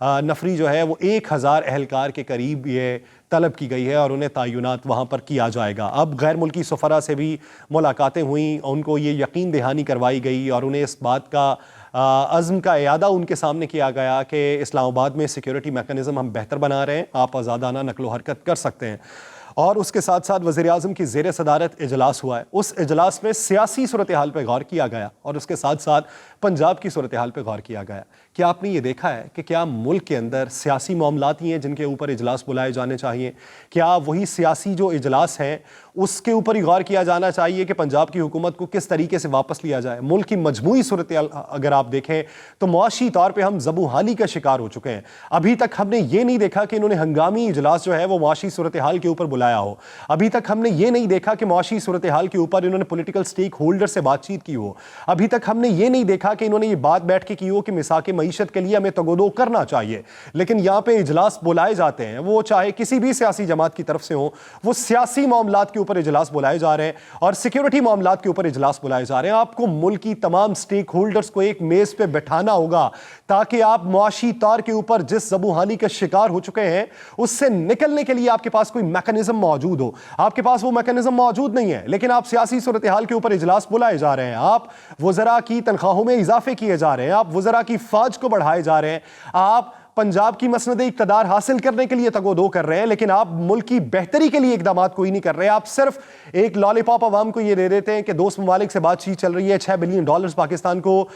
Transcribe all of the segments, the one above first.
نفری جو ہے وہ 1000 اہلکار کے قریب یہ طلب کی گئی ہے اور انہیں تعینات وہاں پر کیا جائے گا. اب غیر ملکی سفراء سے بھی ملاقاتیں ہوئیں, ان کو یہ یقین دہانی کروائی گئی اور انہیں اس بات کا عزم کا اعادہ ان کے سامنے کیا گیا کہ اسلام آباد میں سیکیورٹی میکانزم ہم بہتر بنا رہے ہیں, آپ آزادانہ نقل و حرکت کر سکتے ہیں. اور اس کے ساتھ ساتھ وزیر اعظم کی زیر صدارت اجلاس ہوا ہے. اس اجلاس میں سیاسی صورتحال پہ غور کیا گیا اور اس کے ساتھ ساتھ پنجاب کی صورتحال پہ غور کیا گیا. کیا آپ نے یہ دیکھا ہے کہ کیا ملک کے اندر سیاسی معاملات ہی ہیں جن کے اوپر اجلاس بلائے جانے چاہیے؟ کیا وہی سیاسی جو اجلاس ہیں اس کے اوپر ہی غور کیا جانا چاہیے کہ پنجاب کی حکومت کو کس طریقے سے واپس لیا جائے؟ ملک کی مجموعی صورتحال اگر آپ دیکھیں تو معاشی طور پہ ہم زبوں حالی کا شکار ہو چکے ہیں. ابھی تک ہم نے یہ نہیں دیکھا کہ انہوں نے ہنگامی اجلاس جو ہے وہ معاشی صورتحال کے اوپر بلایا ہو. ابھی تک ہم نے یہ نہیں دیکھا کہ معاشی صورتحال کے اوپر انہوں نے پولیٹیکل سٹیک ہولڈر سے بات چیت کی ہو. ابھی تک ہم نے یہ نہیں دیکھا کہ انہوں نے یہ بات بیٹھ کے کی ہو کہ مساق معیشت کے لیے ہمیں تگودو کرنا چاہیے. لیکن یہاں پہ اجلاس بلائے جاتے ہیں, وہ چاہے کسی بھی سیاسی جماعت کی طرف سے ہوں, وہ سیاسی معاملات کے اوپر اجلاس بلائے جا رہے ہیں اور سیکیورٹی معاملات کے اوپر اجلاس بلائے جا رہے ہیں. آپ کو ملک کی تمام سٹیک ہولڈرز کو ایک میز پہ بٹھانا ہوگا تاکہ آپ معاشی طور کے اوپر جس زبونحالی کا شکار ہو چکے ہیں اس سے نکلنے کے لیے آپ کے پاس کوئی میکانزم موجود ہو. آپ کے پاس وہ میکانزم موجود نہیں ہے, لیکن آپ سیاسی صورتحال کے اوپر اجلاس بلائے جا رہے ہیں. آپ وزراء کی تنخواہوں میں اضافے کیے جا رہے ہیں, آپ وزراء کی فوج کو بڑھائے جا رہے ہیں, آپ پنجاب کی مسند اقتدار حاصل کرنے کے لیے تگ و دو کر رہے ہیں, لیکن آپ ملک کی بہتری کے لیے اقدامات کوئی نہیں کر رہے. آپ صرف ایک لالی پاپ عوام کو یہ دے دیتے ہیں کہ دوست ممالک سے بات چیت چل رہی ہے, $6 بلین پاکستان کو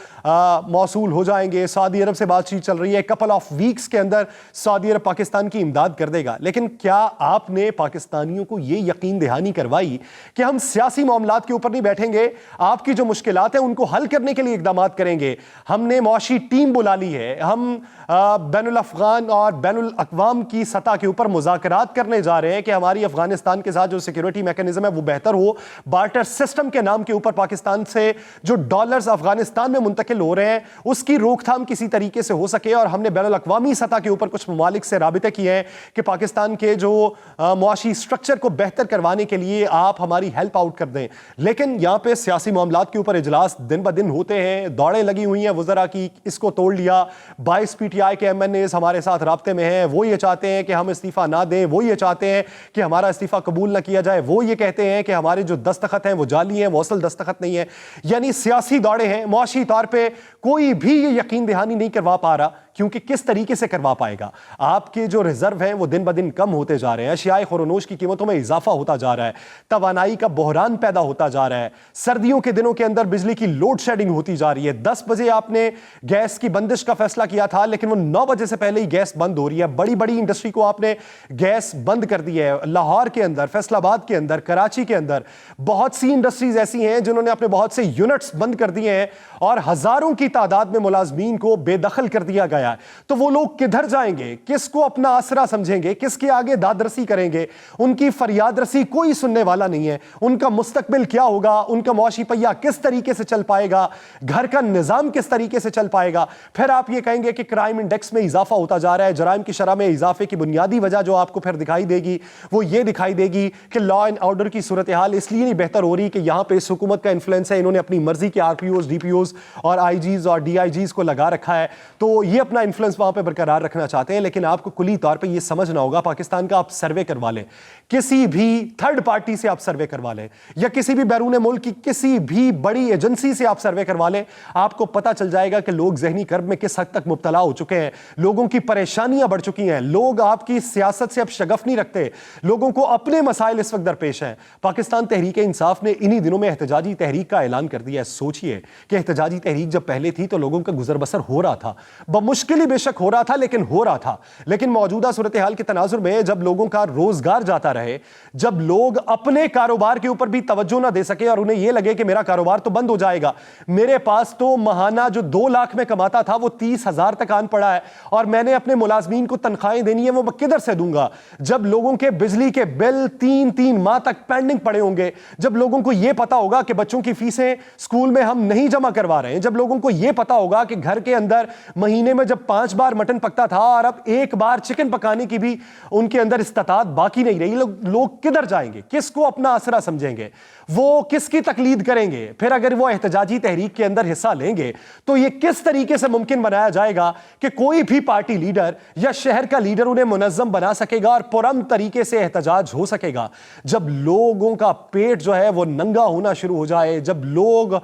موصول ہو جائیں گے, سعودی عرب سے بات چیت چل رہی ہے, کپل آف ویکس کے اندر سعودی عرب پاکستان کی امداد کر دے گا. لیکن کیا آپ نے پاکستانیوں کو یہ یقین دہانی کروائی کہ ہم سیاسی معاملات کے اوپر نہیں بیٹھیں گے, آپ کی جو مشکلات ہیں ان کو حل کرنے کے لیے اقدامات کریں گے؟ ہم نے معاشی ٹیم بلا لی ہے, ہم بین الافغان اور بین الاقوام کی سطح کے اوپر مذاکرات کرنے جا رہے ہیں کہ ہماری افغانستان کے ساتھ جو سیکیورٹی میکانزم ہے وہ بہتر ہو. بارٹر سسٹم کے نام کے اوپر پاکستان سے جو ڈالرز افغانستان میں منتقل ہو رہے ہیں اس کی روک تھام کسی طریقے سے ہو سکے, اور ہم نے بین الاقوامی سطح کے اوپر کچھ ممالک سے رابطے کیے ہیں کہ پاکستان کے جو معاشی سٹرکچر کو بہتر کروانے کے لیے آپ ہماری ہیلپ آؤٹ کر دیں. لیکن یہاں پہ سیاسی معاملات کے اوپر اجلاس دن بدن ہوتے ہیں, دوڑیں لگی ہوئی ہیں وزراء کی, اس کو توڑ لیا. 22 PTI کے MNAs ہمارے ساتھ رابطے میں ہیں, وہ یہ چاہتے ہیں کہ ہم استعفیٰ نہ دیں, وہ یہ چاہتے ہیں کہ ہمارا استعفیٰ قبول نہ کیا جائے, وہ یہ کہتے ہیں کہ ہمارے جو دستخط ہیں وہ جعلی ہیں, وہ اصل دستخط نہیں ہے. یعنی سیاسی دوڑے ہیں, معاشی طور پہ کوئی بھی یہ یقین دہانی نہیں کروا پا رہا, کیونکہ کس طریقے سے کروا پائے گا؟ آپ کے جو ریزرو ہیں وہ دن بدن کم ہوتے جا رہے ہیں, اشیاء خورونوش کی قیمتوں میں اضافہ ہوتا جا رہا ہے, توانائی کا بحران پیدا ہوتا جا رہا ہے, سردیوں کے دنوں کے اندر بجلی کی لوڈ شیڈنگ ہوتی جا رہی ہے. 10 بجے آپ نے گیس کی بندش کا فیصلہ کیا تھا, لیکن وہ 9 بجے سے پہلے ہی گیس بند ہو رہی ہے. بڑی بڑی انڈسٹری کو آپ نے گیس بند کر دی ہے. لاہور کے اندر, فیصل آباد کے اندر, کراچی کے اندر بہت سی انڈسٹریز ایسی ہیں جنہوں نے اپنے بہت سے یونٹس بند کر دیے ہیں اور ہزاروں کی تعداد میں ملازمین کو بے دخل کر دیا گیا ہے. تو وہ لوگ کدھر جائیں گے؟ کس کو اپنا آسرا سمجھیں گے؟ کس کے آگے داد رسی کریں گے؟ ان کی فریاد رسی کوئی سننے والا نہیں ہے. ان کا مستقبل کیا ہوگا؟ ان کا معاشی پہیہ کس طریقے سے چل پائے گا؟ گھر کا نظام کس طریقے سے چل پائے گا؟ پھر آپ یہ کہیں گے کہ کرائم انڈیکس میں اضافہ ہوتا جا رہا ہے. جرائم کی شرح میں اضافے کی بنیادی وجہ جو آپ کو پھر دکھائی دے گی وہ یہ دکھائی دے گی کہ لا اینڈ آرڈر کی صورتحال اس لیے نہیں بہتر ہو رہی کہ یہاں پہ اس حکومت کا انفلوئنس ہے, انہوں نے اپنی مرضی کے RPOs, DPOs اور IGs اور DIGs کو لگا رکھا ہے, تو یہ اپنا انفلوئنس وہاں پہ برقرار رکھنا چاہتے ہیں. لیکن آپ کو کلی طور پہ یہ سمجھنا ہوگا, پاکستان کا آپ سروے کروا لیں, کسی بھی تھرڈ پارٹی سے آپ سروے کروا لیں یا کسی بھی بیرون ملک کی کسی بھی بڑی ایجنسی سے آپ سروے کروا لیں, آپ کو پتہ چل جائے گا کہ لوگ ذہنی کرب میں کس حد تک مبتلا ہو چکے ہیں. لوگوں کی پریشانیاں بڑھ چکی ہیں, لوگ آپ کی سیاست سے اب شگف نہیں رکھتے, لوگوں کو اپنے مسائل اس وقت درپیش ہیں. پاکستان تحریک انصاف نے انہی دنوں میں احتجاجی تحریک کا اعلان کر دیا ہے. سوچئے کہ احتجاجی تحریک جب پہلے تھی تو لوگوں کا گزر بسر ہو رہا تھا, بمشکل ہی بے شک ہو رہا تھا, لیکن ہو رہا تھا. لیکن موجودہ صورتحال کے تناظر میں جب لوگوں کا روزگار جاتا رہے, جب لوگ اپنے کاروبار کے اوپر بھی توجہ نہ دے سکے اور انہیں یہ لگے کہ میرا کاروبار تو بند ہو جائے گا, میرے پاس تو ماہانہ جو 2 لاکھ میں کماتا تھا وہ 30,000 تک آن پڑا ہے, اور میں نے اپنے ملازمین کو تنخواہیں دینی ہے, وہ میں کدھر سے دوں گا؟ جب لوگوں کے بجلی کے بل 3 ماہ تک پینڈنگ پڑے ہوں گے, جب لوگوں کو یہ پتا ہوگا کہ بچوں کی فیسیں اسکول میں ہم نہیں جمع کروا رہے ہیں, جب لوگوں کو یہ پتا ہوگا کہ گھر کے اندر مہینے میں جب 5 بار مٹن پکتا تھا اور اب 1 بار چکن پکانے کی بھی ان کے اندر استطاعت باقی نہیں رہی. لوگ کدھر جائیں گے؟ کس کو اپنا آسرا سمجھیں گے؟ وہ کس کی تقلید کریں گے؟ پھر اگر وہ احتجاجی تحریک کے اندر حصہ لیں گے تو یہ کس طریقے سے ممکن بنایا جائے گا کہ کوئی بھی پارٹی لیڈر یا شہر کا لیڈر انہیں منظم بنا سکے گا اور پرامن طریقے سے احتجاج ہو سکے گا؟ جب لوگوں کا پیٹ جو ہے وہ ننگا ہونا شروع ہو جائے، جب لوگ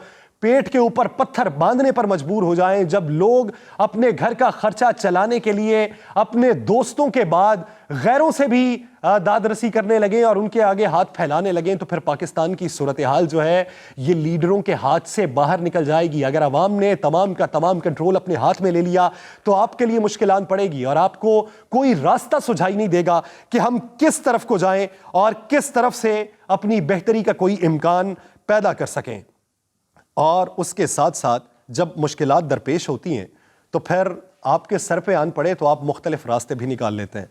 پیٹ کے اوپر پتھر باندھنے پر مجبور ہو جائیں، جب لوگ اپنے گھر کا خرچہ چلانے کے لیے اپنے دوستوں کے بعد غیروں سے بھی داد رسی کرنے لگیں اور ان کے آگے ہاتھ پھیلانے لگیں، تو پھر پاکستان کی صورتحال جو ہے یہ لیڈروں کے ہاتھ سے باہر نکل جائے گی. اگر عوام نے تمام کا تمام کنٹرول اپنے ہاتھ میں لے لیا تو آپ کے لیے مشکلات پڑے گی اور آپ کو کوئی راستہ سجھائی نہیں دے گا کہ ہم کس طرف کو جائیں اور کس طرف سے اپنی بہتری کا کوئی امکان پیدا کر سکیں. اور اس کے ساتھ ساتھ جب مشکلات درپیش ہوتی ہیں تو پھر آپ کے سر پہ آن پڑے تو آپ مختلف راستے بھی نکال لیتے ہیں.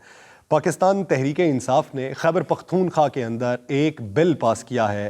پاکستان تحریک انصاف نے خیبر پختونخوا کے اندر ایک بل پاس کیا ہے،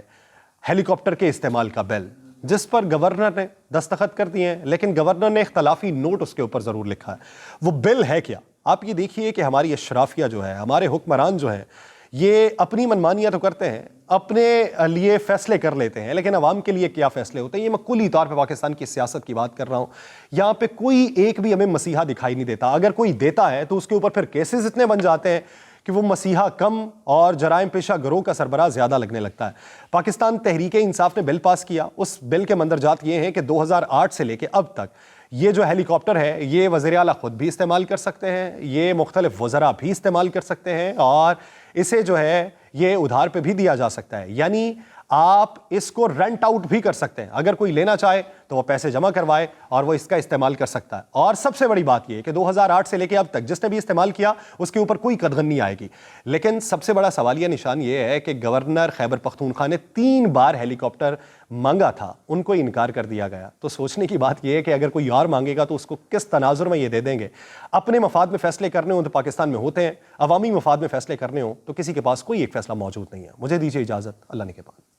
ہیلی کاپٹر کے استعمال کا بل، جس پر گورنر نے دستخط کر دیے ہیں، لیکن گورنر نے اختلافی نوٹ اس کے اوپر ضرور لکھا ہے. وہ بل ہے کیا؟ آپ یہ دیکھیے کہ ہماری اشرافیہ جو ہے، ہمارے حکمران جو ہیں، یہ اپنی منمانیاں تو کرتے ہیں، اپنے لیے فیصلے کر لیتے ہیں، لیکن عوام کے لیے کیا فیصلے ہوتے ہیں؟ یہ میں کلی طور پہ پاکستان کی سیاست کی بات کر رہا ہوں. یہاں پہ کوئی ایک بھی ہمیں مسیحا دکھائی نہیں دیتا. اگر کوئی دیتا ہے تو اس کے اوپر پھر کیسز اتنے بن جاتے ہیں کہ وہ مسیحا کم اور جرائم پیشہ گروہ کا سربراہ زیادہ لگنے لگتا ہے. پاکستان تحریک انصاف نے بل پاس کیا. اس بل کے مندرجات یہ ہیں کہ 2008 سے لے کے اب تک یہ جو ہیلی کاپٹر ہے یہ وزیر اعلیٰ خود بھی استعمال کر سکتے ہیں، یہ مختلف وزراء بھی استعمال کر سکتے ہیں، اور اسے جو ہے یہ ادھار پہ بھی دیا جا سکتا ہے. یعنی آپ اس کو رینٹ آؤٹ بھی کر سکتے ہیں. اگر کوئی لینا چاہے تو وہ پیسے جمع کروائے اور وہ اس کا استعمال کر سکتا ہے. اور سب سے بڑی بات یہ کہ 2008 سے لے کے اب تک جس نے بھی استعمال کیا اس کے اوپر کوئی قدغن نہیں آئے گی. لیکن سب سے بڑا سوالیہ نشان یہ ہے کہ گورنر خیبر پختونخوا نے 3 بار ہیلی کاپٹر مانگا تھا، ان کو انکار کر دیا گیا. تو سوچنے کی بات یہ ہے کہ اگر کوئی اور مانگے گا تو اس کو کس تناظر میں یہ دے دیں گے؟ اپنے مفاد میں فیصلے کرنے ہوں تو پاکستان میں ہوتے ہیں، عوامی مفاد میں فیصلے کرنے ہوں تو کسی کے پاس کوئی ایک فیصلہ موجود نہیں ہے. مجھے دیجیے اجازت. اللہ نے کے پاس.